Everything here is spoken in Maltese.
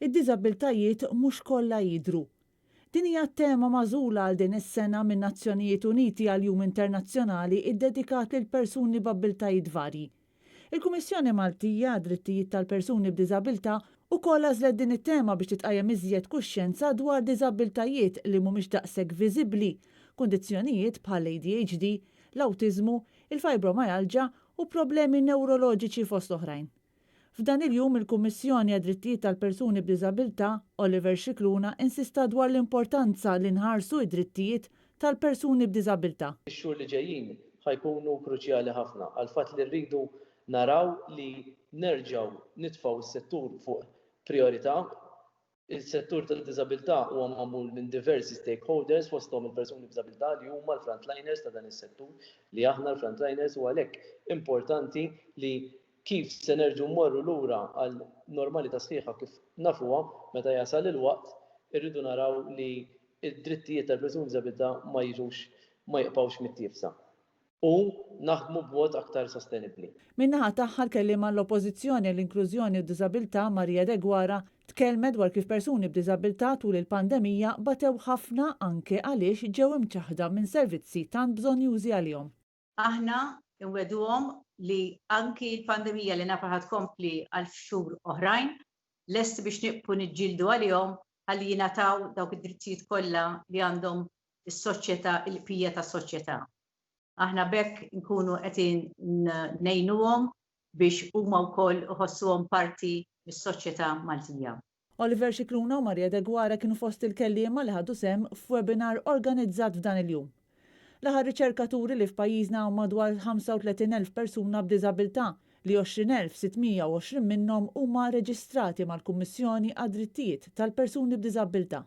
Id-diżabbiltajiet mhux kollha jidhru. Din hija tema magħżula għal din is-sena minn Nazzjonijiet Uniti għal Jum Internazzjonali iddedikat lil persuni b'abbiltajiet varji. Il-Kummissjoni Maltija għad-Drittijiet tal-Persuni b'Diżabilità ukoll għażlet din it-tema biex titqajjem iżjed kuxjenza dwar diżabbiltajiet li mhumiex daqshekk viżibbli, kundizzjonijiet bħal ADHD, l-awtiżmu, il-fibromyalgia u problemi newroloġiċi fost oħrajn. F'dan il-jum il-Kummissjoni għad-Drittijiet tal-Persuni b'Diżabilità Oliver Scicluna insista dwar l-importanza li nħarsu id-drittijiet tal-persuni b'diżabilità. Ix-xhur li ġejjin ħajkunu kruċjali ħafna għal fatt li rridu naraw li nerġgħu nitfgħu s-settur fuq priorità. Is-settur tad-diżabilità huwa magħmul minn diversi stakeholders fosthom il-persuni b'diżabilità li huma l-frontliners ta' dan is-settur li aħna l-frontliners u għalhekk importanti li kif se nerġgħu mmorru lura għal normalità sħiħa kif nafuha meta jasal il-waqt irridu naraw li id-drittijiet tal-persuni b'diżabilità ma jibqgħux mit-tiefsa u naħdmu b'mod aktar sostenibbli. Min-naħa tagħha l-kelliema l-Oppożizzjoni l-Inklużjoni u d-Diżabilità Marija De Gwara tkellmet dwar kif persuni b'diżabilità tul il-pandemija batew ħafna anke għaliex ġew imċaħda minn servizzi tant bżonjużi għalihom. Aħna nweduhom li anki l-pandemija li nafa tkompli għal xhur oħrajn lesti biex nieqfu niġġieldu għalihom ħalli jingħataw dawk id-drittijiet kollha li għandhom is-soċjetà il-qbija tas-soċjetà. Aħna bekk nkunu qed ngħinuhom biex huma wkoll iħossuhom parti mis-soċjetà Maltija. Oliver Scicluna u Marija De Gwara kienu fost il-kelliema li ħadu sehem f'webinar organizzat f'dan il-jum. L-aħħar riċerkaturi li f'pajjiżna huma madwar 35,000 persuna b'diżabilità li 20,620 minnhom huma reġistrati mal-Kummissjoni għad-Drittijiet tal-Persuni b'Diżabilità.